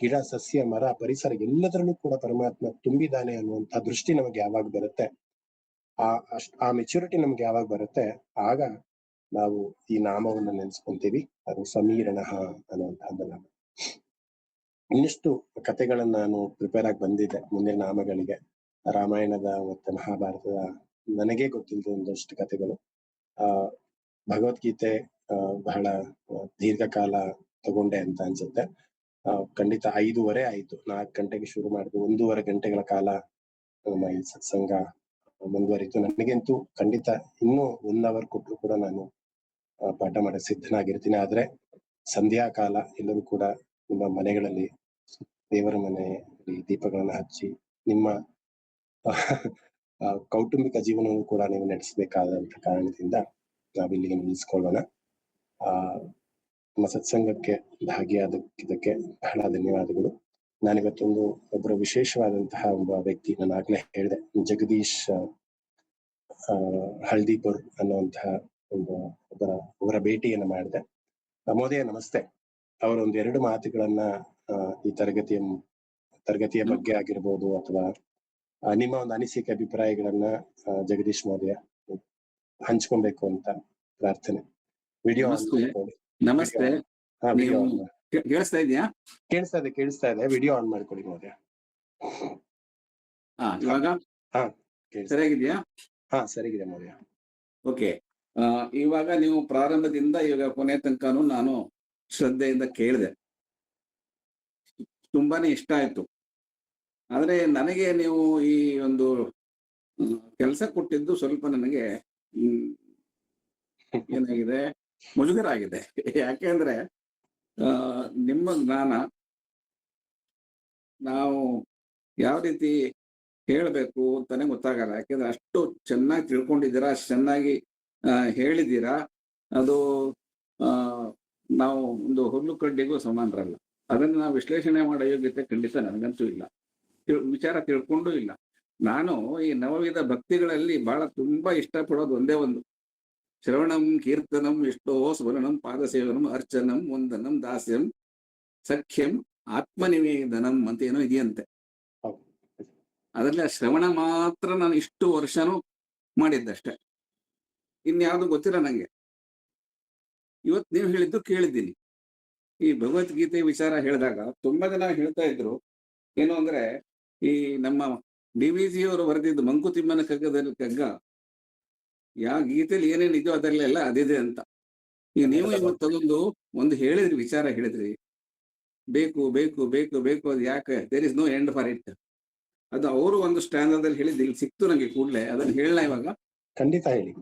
ಗಿಡ, ಸಸ್ಯ, ಮರ, ಪರಿಸರ ಎಲ್ಲದರಲ್ಲೂ ಕೂಡ ಪರಮಾತ್ಮ ತುಂಬಿದ್ದಾನೆ ಅನ್ನುವಂಥ ದೃಷ್ಟಿ ನಮಗೆ ಯಾವಾಗ ಬರುತ್ತೆ, ಆ ಮೆಚುರಿಟಿ ನಮ್ಗೆ ಯಾವಾಗ ಬರುತ್ತೆ, ಆಗ ನಾವು ಈ ನಾಮವನ್ನು ನೆನೆಸ್ಕೊಂತೀವಿ. ಅದು ಸಮೀರಣ ಅನ್ನುವಂತಹದ್ದು ನಾಮ. ಇನ್ನಿಷ್ಟು ಕಥೆಗಳನ್ನ ನಾನು ಪ್ರಿಪೇರ್ ಆಗಿ ಬಂದಿದ್ದೆ ಮುಂದಿನ ನಾಮಗಳಿಗೆ. ರಾಮಾಯಣದ ಮತ್ತೆ ಮಹಾಭಾರತದ ನನಗೆ ಗೊತ್ತಿಲ್ಲದ ಒಂದಷ್ಟು ಕಥೆಗಳು. ಭಗವದ್ಗೀತೆ ಬಹಳ ದೀರ್ಘಕಾಲ ತಗೊಂಡೆ ಅಂತ ಅನ್ಸುತ್ತೆ. ಖಂಡಿತ 5:30 ಆಯ್ತು. 4 ಗಂಟೆಗೆ ಶುರು ಮಾಡಿದ್ದು 1:30 ಗಂಟೆಗಳ ಕಾಲ ನಮ್ಮ ಈ ಸತ್ಸಂಗ ಮುಂದುವರಿತು. ನನಗಂತೂ ಖಂಡಿತ ಇನ್ನೂ 1 ಅವರ್ ಕೊಟ್ಟರು ಕೂಡ ನಾನು ಪಾಠ ಮಾಡಕ್ಕೆ ಸಿದ್ಧನಾಗಿರ್ತೀನಿ. ಆದ್ರೆ ಸಂಧ್ಯಾ ಕಾಲ ಎಲ್ಲರೂ ಕೂಡ ನಿಮ್ಮ ಮನೆಗಳಲ್ಲಿ ದೇವರ ಮನೆಯಲ್ಲಿ ದೀಪಗಳನ್ನ ಹಚ್ಚಿ ನಿಮ್ಮ ಕೌಟುಂಬಿಕ ಜೀವನವನ್ನು ಕೂಡ ನೀವು ನಡೆಸಬೇಕಾದಂತ ಕಾರಣದಿಂದ ನಾವಿಲ್ಲಿಗೆ ನಿಲ್ಲಿಸ್ಕೊಳ್ಳೋಣ. ನಮ್ಮ ಸತ್ಸಂಗಕ್ಕೆ ಭಾಗಿಯಾದಕ್ಕೆ ಬಹಳ ಧನ್ಯವಾದಗಳು. ನಾನಿವತ್ತೊಂದು ಒಬ್ಬರ ವಿಶೇಷವಾದಂತಹ ಒಬ್ಬ ವ್ಯಕ್ತಿ, ನಾನು ಆಗ್ಲೇ ಹೇಳಿದೆ, ಜಗದೀಶ್ ಹಳ್ದಿಪುರ್ ಅನ್ನುವಂತಹ ಒಬ್ಬರ ಭೇಟಿಯನ್ನ ಮಾಡಿದೆ. ಮಹೋದಯ ನಮಸ್ತೆ. ಅವರ ಒಂದೆರಡು ಮಾತುಗಳನ್ನ ಈ ತರಗತಿಯ ಬಗ್ಗೆ ಆಗಿರ್ಬೋದು ಅಥವಾ ನಿಮ್ಮ ಒಂದು ಅನಿಸಿಕೆ ಅಭಿಪ್ರಾಯಗಳನ್ನ ಜಗದೀಶ್ ಮಹೋದಯ ಹಂಚ್ಕೊಬೇಕು ಅಂತ ಪ್ರಾರ್ಥನೆ. ವಿಡಿಯೋ ನಮಸ್ತೆ. ಕೇಳಿಸ್ತಾ ಇದೆಯಾ? ಕೇಳಿಸ್ತಾ ಇದೆ. ವಿಡಿಯೋ ಆನ್ ಮಾಡ್ಕೊಳ್ಳಿ ಮಹೋದಯ. ಇವಾಗ ಸರಿಯಾಗಿದ್ಯಾ? ಸರಿಗಿದೆ ಮಹೋದಯ. ಓಕೆ. ಇವಾಗ ನೀವು ಪ್ರಾರಂಭದಿಂದ ಇವಾಗ ಕೊನೆ ತನಕನೂ ನಾನು ಶ್ರದ್ಧೆಯಿಂದ ಕೇಳಿದೆ. ತುಂಬಾನೇ ಇಷ್ಟ ಆಯ್ತು. ಆದ್ರೆ ನನಗೆ ನೀವು ಈ ಒಂದು ಕೆಲಸ ಕೊಟ್ಟಿದ್ದು ಸ್ವಲ್ಪ ನನಗೆ ಏನಾಗಿದೆ, ಮುಜುಗರ ಆಗಿದೆ. ಯಾಕೆಂದ್ರೆ ನಿಮ್ಮ ಜ್ಞಾನ ನಾವು ಯಾವ ರೀತಿ ಹೇಳ್ಬೇಕು ಅಂತಾನೆ ಗೊತ್ತಾಗಲ್ಲ. ಯಾಕೆಂದ್ರೆ ಅಷ್ಟು ಚೆನ್ನಾಗಿ ತಿಳ್ಕೊಂಡಿದ್ದೀರಾ, ಅಷ್ಟು ಚೆನ್ನಾಗಿ ಹೇಳಿದ್ದೀರಾ. ಅದು ನಾವು ಒಂದು ಹುಲ್ಲು ಕಡ್ಡಿಗೂ ಸಮಾನರಲ್ಲ. ಅದನ್ನು ನಾವು ವಿಶ್ಲೇಷಣೆ ಮಾಡೋ ಯೋಗ್ಯತೆ ಖಂಡಿತ ನನಗಂತೂ ಇಲ್ಲ. ವಿಚಾರ ತಿಳ್ಕೊಂಡು ಇಲ್ಲ. ನಾನು ಈ ನವವಿಧ ಭಕ್ತಿಗಳಲ್ಲಿ ಬಹಳ ತುಂಬಾ ಇಷ್ಟಪಡೋದು ಒಂದೇ ಒಂದು, ಶ್ರವಣಂ ಕೀರ್ತನಂ ಎಷ್ಟೋ ಸ್ಮರಣಂ ಪಾದಸೇವನಂ ಅರ್ಚನಂ ವಂದನಂ ದಾಸ್ಯಂ ಸಖ್ಯಂ ಆತ್ಮನಿವೇದನಂ ಅಂತ ಏನೋ ಇದೆಯಂತೆ. ಅದರಲ್ಲಿ ಆ ಶ್ರವಣ ಮಾತ್ರ ನಾನು ಇಷ್ಟು ವರ್ಷನೂ ಮಾಡಿದ್ದಷ್ಟೆ, ಇನ್ಯಾವುದು ಗೊತ್ತಿಲ್ಲ ನಂಗೆ. ಇವತ್ತು ನೀವು ಹೇಳಿದ್ದು ಕೇಳಿದ್ದೀನಿ. ಈ ಭಗವದ್ಗೀತೆ ವಿಚಾರ ಹೇಳಿದಾಗ ತುಂಬಾ ಜನ ಹೇಳ್ತಾ ಇದ್ರು ಏನು ಅಂದ್ರೆ, ಈ ನಮ್ಮ DVG ಅವರು ಬರೆದಿದ್ದು ಮಂಕುತಿಮ್ಮನ ಕಗ್ಗದಲ್ಲಿ ಕಗ್ಗ ಯಾವ ಗೀತೆಯಲ್ಲಿ ಏನೇನಿದೆಯೋ ಅದರಲ್ಲೆಲ್ಲ ಅದಿದೆ ಅಂತ. ಈಗ ನೀವು ಇವತ್ತು ತಗೊಂಡು ಒಂದು ಹೇಳಿದ್ರಿ, ವಿಚಾರ ಹೇಳಿದ್ರಿ, ಬೇಕು ಬೇಕು ಬೇಕು ಬೇಕು, ಅದು ಯಾಕೆ, there is no end for it. ಅದು ಅವರು ಒಂದು ಸ್ಟ್ಯಾಂಡರ್ಡ್ ಹೇಳಿದ್ದು ಇಲ್ಲಿ ಸಿಕ್ತು ನಂಗೆ ಕೂಡಲೇ. ಅದನ್ನ ಹೇಳಲ್ಲ ಇವಾಗ? ಖಂಡಿತ ಹೇಳಿ.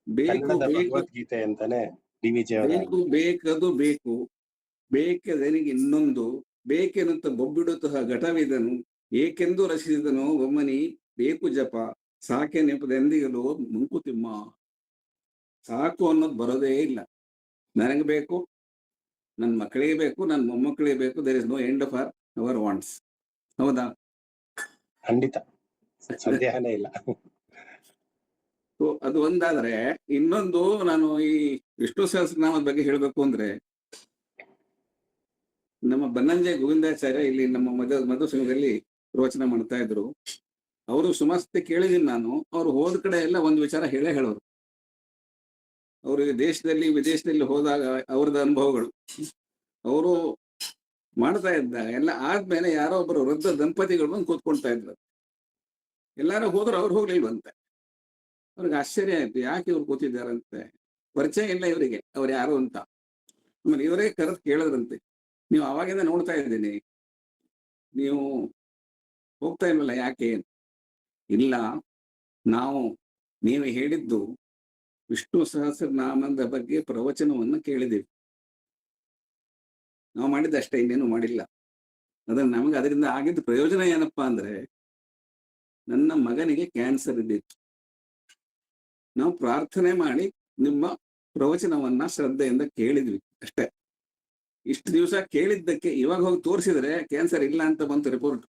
ಬೇಕು ಭಗವದ್ಗೀತೆ ಅಂತಾನೆ DVG ಬೇಕು ಬೇಕದು ಬೇಕು, ಬೇಕದನಿಗೆ ಇನ್ನೊಂದು ಬೇಕೆನ್ನುತ್ತ ಬೊಬ್ಬಿಡುತ್ತ ಘಟವಿದನು, ಏಕೆಂದು ರಚಿಸಿದನು ಒಮ್ಮನಿ ಬೇಕು ಜಪ, ಸಾಕೆ ನೆಪದೆಂದಿಗಲು ಮಂಕುತಿಮ್ಮ. ಸಾಕು ಅನ್ನೋದು ಬರೋದೇ ಇಲ್ಲ. ನನಗೆ ಬೇಕು, ನನ್ನ ಮಕ್ಕಳಿಗೆ ಬೇಕು, ನನ್ನ ಮೊಮ್ಮಕ್ಕಳಿಗೆ ಬೇಕು. There is no end for our wants. ಹೌದಾ? ಖಂಡಿತ, ಸಂದೇಹನೇ ಇಲ್ಲ. ಅದು ಒಂದಾದ್ರೆ, ಇನ್ನೊಂದು ನಾನು ಈ ವಿಷ್ಣು ಸಹಸ್ರನಾಮದ ಬಗ್ಗೆ ಹೇಳ್ಬೇಕು ಅಂದ್ರೆ, ನಮ್ಮ ಬನ್ನಂಜೆ ಗೋವಿಂದಾಚಾರ್ಯ ಇಲ್ಲಿ ನಮ್ಮ ಮಧುಸಂಘದಲ್ಲಿ ಪ್ರವಚನ ಮಾಡ್ತಾ ಇದ್ರು. ಅವರು ಸುಮಾರ್ತೆ ಕೇಳಿದೀನಿ ನಾನು. ಅವ್ರು ಹೋದ ಕಡೆ ಎಲ್ಲ ಒಂದು ವಿಚಾರ ಹೇಳೋರು. ಅವರು ದೇಶದಲ್ಲಿ ವಿದೇಶದಲ್ಲಿ ಹೋದಾಗ ಅವ್ರದ್ದು ಅನುಭವಗಳು ಅವರು ಮಾಡ್ತಾ ಇದ್ದಾಗ ಎಲ್ಲ ಆದ್ಮೇಲೆ ಯಾರೋ ಒಬ್ಬರು ವೃದ್ಧ ದಂಪತಿಗಳು ಬಂದು ಕೂತ್ಕೊಳ್ತಾ ಇದ್ರು. ಎಲ್ಲಾರು ಹೋದ್ರು, ಅವ್ರು ಹೋಗ್ಲಿಲ್ವಂತೆ. ಅವ್ರಿಗೆ ಆಶ್ಚರ್ಯ ಆಯ್ತು, ಯಾಕೆ ಇವ್ರು ಕೂತಿದ್ದಾರಂತೆ, ಪರಿಚಯ ಇಲ್ಲ ಇವರಿಗೆ ಅವ್ರು ಯಾರು ಅಂತ. ಆಮೇಲೆ ಇವರೇ ಕರೆದು ಕೇಳಿದ್ರಂತೆ, ನೀವು ಅವಾಗಿಂದ ನೋಡ್ತಾ ಇದ್ದೀನಿ, ನೀವು ಹೋಗ್ತಾ ಇಲ್ವಲ್ಲ ಯಾಕೆ? ಇಲ್ಲ, ನಾವು ನೀವು ಹೇಳಿದ್ದು ವಿಷ್ಣು ಸಹಸ್ರನಾಮದ ಬಗ್ಗೆ ಪ್ರವಚನವನ್ನು ಕೇಳಿದ್ದೀವಿ, ನಾವು ಮಾಡಿದ್ದಷ್ಟೇ, ಇನ್ನೇನು ಮಾಡಿಲ್ಲ. ನಮಗೆ ಅದರಿಂದ ಆಗಿದ್ದ ಪ್ರಯೋಜನ ಏನಪ್ಪಾ ಅಂದ್ರೆ, ನನ್ನ ಮಗನಿಗೆ ಕ್ಯಾನ್ಸರ್ ಇದ್ದಿತ್ತು, ನಾವು ಪ್ರಾರ್ಥನೆ ಮಾಡಿ ನಿಮ್ಮ ಪ್ರವಚನವನ್ನ ಶ್ರದ್ಧೆಯಿಂದ ಕೇಳಿದ್ವಿ ಅಷ್ಟೇ. ಇಷ್ಟು ದಿವಸ ಕೇಳಿದ್ದಕ್ಕೆ ಇವಾಗ ಹೋಗಿ ತೋರಿಸಿದ್ರೆ ಕ್ಯಾನ್ಸರ್ ಇಲ್ಲ ಅಂತ ಬಂತು ರಿಪೋರ್ಟ್.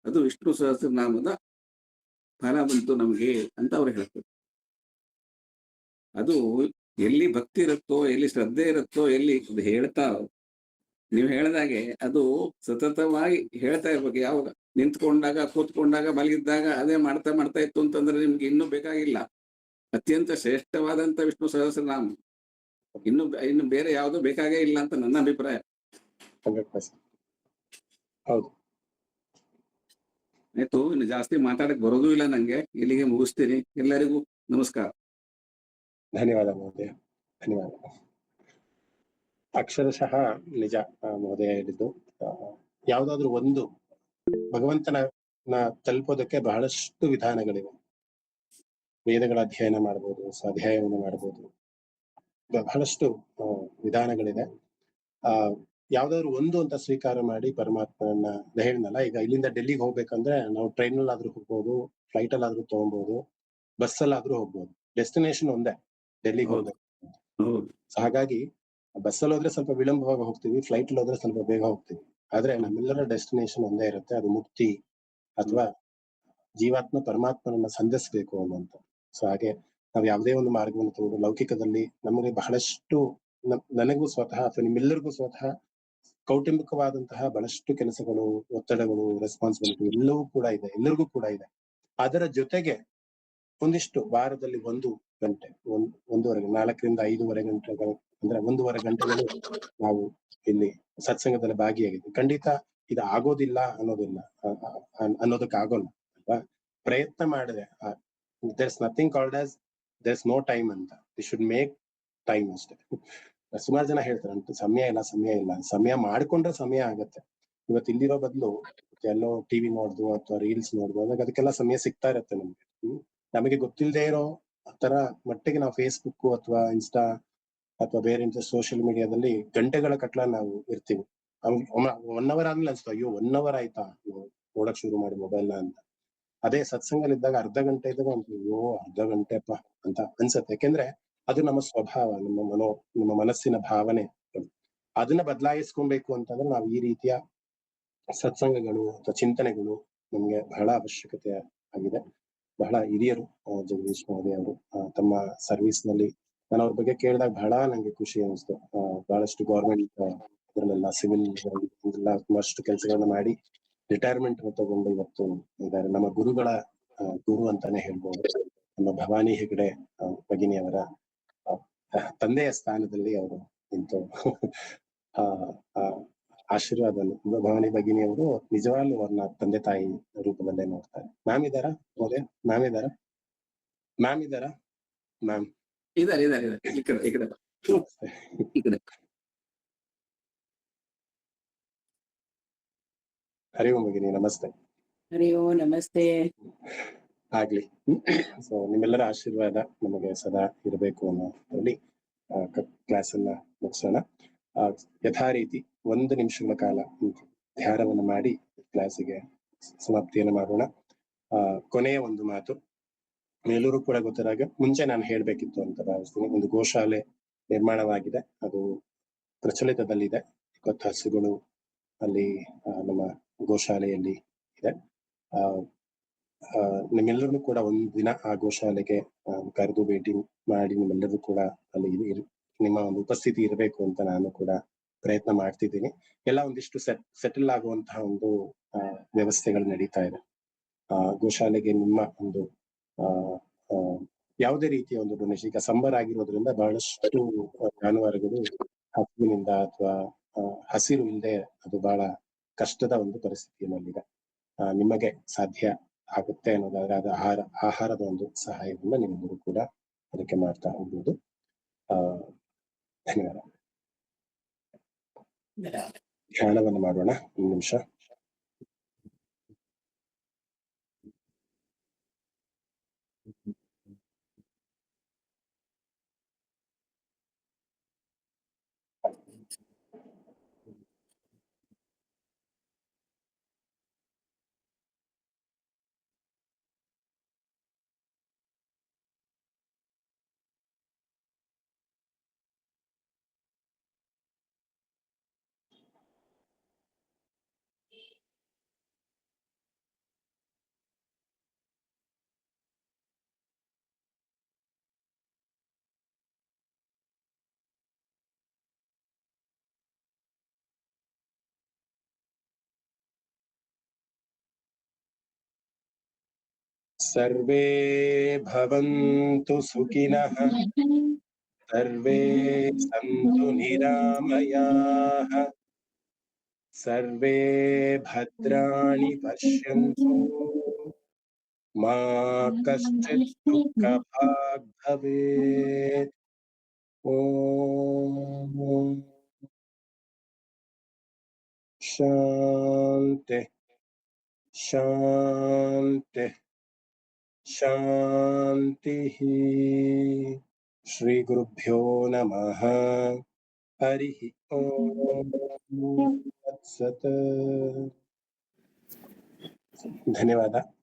ಅದು ವಿಷ್ಣು ಸಹಸ್ರನಾಮದ ಫಲ ಬಂತು ನಮ್ಗೆ ಅಂತ ಅವ್ರು ಹೇಳ್ತಾರೆ. ಅದು ಎಲ್ಲಿ ಭಕ್ತಿ ಇರುತ್ತೋ, ಎಲ್ಲಿ ಶ್ರದ್ಧೆ ಇರುತ್ತೋ, ಎಲ್ಲಿ ಹೇಳ್ತಾರೋ, ನೀವು ಹೇಳಿದಾಗೆ ಅದು ಸತತವಾಗಿ ಹೇಳ್ತಾ ಇರ್ಬೇಕು. ಯಾವಾಗ ನಿಂತ್ಕೊಂಡಾಗ, ಕೂತ್ಕೊಂಡಾಗ, ಮಲಗಿದ್ದಾಗ ಅದೇ ಮಾಡ್ತಾ ಮಾಡ್ತಾ ಇತ್ತು ಅಂತಂದ್ರೆ ನಿಮ್ಗೆ ಇನ್ನೂ ಬೇಕಾಗಿಲ್ಲ. ಅತ್ಯಂತ ಶ್ರೇಷ್ಠವಾದಂತ ವಿಷ್ಣು ಸಹಸ್ರನಾಮ, ಇನ್ನು ಬೇರೆ ಯಾವುದು ಬೇಕಾಗೇ ಇಲ್ಲ ಅಂತ ನನ್ನ ಅಭಿಪ್ರಾಯ. 100%. ಹೌದು. ಆಯ್ತು, ಇನ್ನು ಜಾಸ್ತಿ ಮಾತಾಡಕ್ ಬರೋದೂ ಇಲ್ಲ ನಂಗೆ, ಇಲ್ಲಿಗೆ ಮುಗಿಸ್ತೀನಿ. ಎಲ್ಲರಿಗೂ ನಮಸ್ಕಾರ. ಧನ್ಯವಾದ ಮಹೋದಯ, ಧನ್ಯವಾದ. ಅಕ್ಷರಶಃ ನಿಜ ಮಹೋದಯ ಹೇಳಿದ್ದು. ಯಾವ್ದಾದ್ರು ಒಂದು ಭಗವಂತನ ತಲುಪೋದಕ್ಕೆ ಬಹಳಷ್ಟು ವಿಧಾನಗಳಿವೆ. ವೇದಗಳ ಅಧ್ಯಯನ ಮಾಡ್ಬೋದು, ಸ್ವಾಧ್ಯಾಯವನ್ನು ಮಾಡ್ಬೋದು, ಬಹಳಷ್ಟು ವಿಧಾನಗಳಿದೆ. ಯಾವ್ದಾದ್ರು ಒಂದು ಅಂತ ಸ್ವೀಕಾರ ಮಾಡಿ ಪರಮಾತ್ಮನನ್ನ ಹೇಳಿದ್ನಲ್ಲ, ಈಗ ಇಲ್ಲಿಂದ ಡೆಲ್ಲಿಗೆ ಹೋಗ್ಬೇಕಂದ್ರೆ ನಾವು ಟ್ರೈನಲ್ಲಾದ್ರೂ ಹೋಗ್ಬೋದು, ಫ್ಲೈಟ್ ಅಲ್ಲಾದ್ರೂ ತಗೊಬೋದು, ಬಸ್ಸಲ್ಲಾದ್ರೂ ಹೋಗ್ಬೋದು. ಡೆಸ್ಟಿನೇಷನ್ ಒಂದೇ, ಡೆಲ್ಲಿಗೆ ಹೋಗ್ಬೇಕು. ಸೊ ಹಾಗಾಗಿ ಬಸ್ಸಲ್ಲಿ ಹೋದ್ರೆ ಸ್ವಲ್ಪ ವಿಳಂಬವಾಗಿ ಹೋಗ್ತೀವಿ, ಫ್ಲೈಟ್ ಅಲ್ಲಿ ಹೋದ್ರೆ ಸ್ವಲ್ಪ ಬೇಗ ಹೋಗ್ತೀವಿ. ಆದ್ರೆ ನಮ್ಮೆಲ್ಲರ ಡೆಸ್ಟಿನೇಷನ್ ಒಂದೇ ಇರುತ್ತೆ, ಅದು ಮುಕ್ತಿ ಅಥವಾ ಜೀವಾತ್ಮ ಪರಮಾತ್ಮನನ್ನ ಸಂಧಿಸ್ಬೇಕು ಅನ್ನುವಂತ. ಸೊ ಹಾಗೆ ನಾವು ಯಾವುದೇ ಒಂದು ಮಾರ್ಗವನ್ನು ತಗೊಂಡು ಲೌಕಿಕದಲ್ಲಿ ನಮಗೆ ಬಹಳಷ್ಟು, ನನಗೂ ಸ್ವತಃ ಅಥವಾ ನಿಮ್ಮೆಲ್ಲರಿಗೂ ಸ್ವತಃ ಕೌಟುಂಬಿಕವಾದಂತಹ ಬಹಳಷ್ಟು ಕೆಲಸಗಳು, ಒತ್ತಡಗಳು, ರೆಸ್ಪಾನ್ಸಿಬಿಲಿಟಿ ಎಲ್ಲವೂ ಕೂಡ ಇದೆ, ಎಲ್ಲರಿಗೂ ಕೂಡ ಇದೆ. ಅದರ ಜೊತೆಗೆ ಒಂದಿಷ್ಟು ವಾರದಲ್ಲಿ 1 ಗಂಟೆ, 1.5 4ರಿಂದ 5.5 ಗಂಟೆಗಳು, ಅಂದ್ರೆ 1.5 ಗಂಟೆಗಳು ನಾವು ಇಲ್ಲಿ ಸತ್ಸಂಗದಲ್ಲಿ ಭಾಗಿಯಾಗಿದ್ವಿ. ಖಂಡಿತ ಇದು ಆಗೋದಿಲ್ಲ ಅನ್ನೋದಕ್ಕಾಗೋಲ್ಲ ಅಲ್ವಾ? ಪ್ರಯತ್ನ ಮಾಡಿದೆ. There's nothing called as there's no time ಅಂತ. ವಿ ಶುಡ್ ಮೇಕ್ ಟೈಮ್ ಅಷ್ಟೇ. ಸುಮಾರು ಜನ ಹೇಳ್ತಾರೆ ಅಂತ ಸಮಯ ಇಲ್ಲ. ಸಮಯ ಮಾಡ್ಕೊಂಡ್ರೆ ಸಮಯ ಆಗತ್ತೆ. ಇವತ್ತು ಇಲ್ಲಿರೋ ಬದಲು ಎಲ್ಲೋ ಟಿವಿ ನೋಡ್ದು ಅಥವಾ ರೀಲ್ಸ್ ನೋಡ್ದು ಅದಾಗ ಅದಕ್ಕೆಲ್ಲ ಸಮಯ ಸಿಗ್ತಾ ಇರತ್ತೆ ನಮ್ಗೆ. ನಮಗೆ ಗೊತ್ತಿಲ್ಲದೆ ಇರೋ ತರ ಮಟ್ಟಿಗೆ ನಾವು ಫೇಸ್ಬುಕ್ ಅಥವಾ ಇನ್ಸ್ಟಾ ಅಥವಾ ಬೇರೆ ಸೋಷಿಯಲ್ ಮೀಡಿಯಾದಲ್ಲಿ ಗಂಟೆಗಳ ಕಟ್ಲ ನಾವು ಇರ್ತೀವಿ. 1 ಅವರ್ ಆದ್ಮೇಲೆ ಅನ್ಸ್ತು, ಅಯ್ಯೋ 1 ಅವರ್ ಆಯ್ತಾ ನೋಡಕ್ ಶುರು ಮಾಡಿ ಮೊಬೈಲ್ನ ಅಂತ. ಅದೇ ಸತ್ಸಂಗಲಿದ್ದಾಗ ಅರ್ಧ ಗಂಟೆ ಇದ್ದಾಗ ಅಯ್ಯೋ ಅರ್ಧ ಗಂಟೆಪ್ಪ ಅಂತ ಅನ್ಸತ್ತೆ. ಯಾಕೆಂದ್ರೆ ಅದು ನಮ್ಮ ಸ್ವಭಾವ, ನಮ್ಮ ಮನಸ್ಸಿನ ಭಾವನೆ. ಅದನ್ನ ಬದಲಾಯಿಸ್ಕೊಬೇಕು ಅಂತಂದ್ರೆ ನಾವು ಈ ರೀತಿಯ ಸತ್ಸಂಗಗಳು ಅಥವಾ ಚಿಂತನೆಗಳು ನಮ್ಗೆ ಬಹಳ ಅವಶ್ಯಕತೆ ಆಗಿದೆ. ಬಹಳ ಹಿರಿಯರು ಜಗದೀಶ್ ಮಹೋದಯ ಅವರು ತಮ್ಮ ಸರ್ವಿಸ್ ನಲ್ಲಿ, ನಾನು ಅವ್ರ ಬಗ್ಗೆ ಕೇಳಿದಾಗ ಬಹಳ ನಂಗೆ ಖುಷಿ ಅನಿಸ್ತು. ಬಹಳಷ್ಟು ಗೌರ್ಮೆಂಟ್ ಇದರಲ್ಲೆಲ್ಲ ಸಿವಿಲ್ ಎಲ್ಲ ತುಂಬಷ್ಟು ಕೆಲಸಗಳನ್ನ ಮಾಡಿ ರಿಟೈರ್ಮೆಂಟ್ ತಗೊಂಡು ಇವತ್ತು ಇದ್ದಾರೆ. ನಮ್ಮ ಗುರುಗಳ ಗುರು ಅಂತಾನೆ ಹೇಳ್ಬೋದು. ನಮ್ಮ ಭವಾನಿ ಹೆಗಡೆ ಭಗಿನಿಯವರ ತಂದೆಯ ಸ್ಥಾನದಲ್ಲಿ ಅವರು ನಿಂತು ಆಶೀರ್ವಾದ ಭವಾನಿ ಭಗಿನಿಯವರು ನಿಜವಾಗ್ಲೂ ಅವ್ರನ್ನ ತಂದೆ ತಾಯಿ ರೂಪದಲ್ಲೇ ನೋಡ್ತಾರೆ. ಮ್ಯಾಮ್ ಇದ್ದಾರಾ ಮಹೋದಯ? ಮ್ಯಾಮ್ ಇದ್ದಾರಾ? ಮ್ಯಾಮ್ ಇದಾರೆ. ಹರಿ ಓಂ ಭಗಿನಿ, ನಮಸ್ತೆ. ಹರಿ ಓಂ, ನಮಸ್ತೆ. ಆಗ್ಲಿ. ಸೊ ನಿಮ್ಮೆಲ್ಲರ ಆಶೀರ್ವಾದ ನಮಗೆ ಸದಾ ಇರಬೇಕು ಅನ್ನೋದ್ರಲ್ಲಿ ಕ್ಲಾಸ್ ಅನ್ನ ಮುಗಿಸೋಣ. ಯಥಾ ರೀತಿ 1 ನಿಮಿಷಗಳ ಕಾಲ ಧ್ಯಾನವನ್ನು ಮಾಡಿ ಕ್ಲಾಸಿಗೆ ಸಮಾಪ್ತಿಯನ್ನು ಮಾಡೋಣ. ಕೊನೆಯ ಒಂದು ಮಾತು ಎಲ್ಲರೂ ಕೂಡ ಗೊತ್ತಿರಾಗ ಮುಂಚೆ ನಾನು ಹೇಳ್ಬೇಕಿತ್ತು ಅಂತ ಭಾವಿಸ್ತೀನಿ. ಒಂದು ಗೋಶಾಲೆ ನಿರ್ಮಾಣವಾಗಿದೆ, ಅದು ಪ್ರಚಲಿತದಲ್ಲಿದೆ. 20 ಹಸುಗಳು ಅಲ್ಲಿ ನಮ್ಮ ಗೋಶಾಲೆಯಲ್ಲಿ ಇದೆ. ನಿಮ್ಮೆಲ್ಲರೂ ಕೂಡ ಒಂದು ದಿನ ಆ ಗೋಶಾಲೆಗೆ ಕರೆದು ಭೇಟಿ ಮಾಡಿ ನಿಮ್ಮೆಲ್ಲರೂ ಕೂಡ ಅಲ್ಲಿ ನಿಮ್ಮ ಒಂದು ಉಪಸ್ಥಿತಿ ಇರಬೇಕು ಅಂತ ನಾನು ಕೂಡ ಪ್ರಯತ್ನ ಮಾಡ್ತಿದ್ದೀನಿ. ಎಲ್ಲ ಒಂದಿಷ್ಟು ಸೆಟಲ್ ಆಗುವಂತಹ ಒಂದು ವ್ಯವಸ್ಥೆಗಳು ನಡೀತಾ ಇದೆ. ಗೋಶಾಲೆಗೆ ನಿಮ್ಮ ಒಂದು ಯಾವುದೇ ರೀತಿಯ ಒಂದು ಡೊನೇಷನ್, ಈಗ ಸಂಬರ ಆಗಿರೋದ್ರಿಂದ ಬಹಳಷ್ಟು ಜಾನುವಾರುಗಳು ಹಸುವಿನಿಂದ ಅಥವಾ ಹಸಿರು ಇಲ್ಲದೆ ಅದು ಬಹಳ ಕಷ್ಟದ ಒಂದು ಪರಿಸ್ಥಿತಿಯಲ್ಲಿದೆ. ನಿಮಗೆ ಸಾಧ್ಯ ಆಗುತ್ತೆ ಅನ್ನೋದಾದ್ರೆ ಅದು ಆಹಾರದ ಒಂದು ಸಹಾಯವನ್ನ ನಿಮ್ಮೆಲ್ಲರೂ ಕೂಡ ಅದಕ್ಕೆ ಮಾಡ್ತಾ ಹೋಗ್ಬೋದು. ಧನ್ಯವಾದ. ಧ್ಯಾನವನ್ನು ಮಾಡೋಣ ಒಂದು ನಿಮಿಷ. सर्वे भवन्तु सुखिनः, सर्वे सन्तु निरामयाः, सर्वे भद्राणि पश्यन्तु, मा कश्चित् दुःखभाग् भवेत्। ॐ शान्ति शान्ति शान्तिः। श्रीगुरुभ्यो नमः। हरिः ओम् तत्सत्। ಧನ್ಯವಾದ.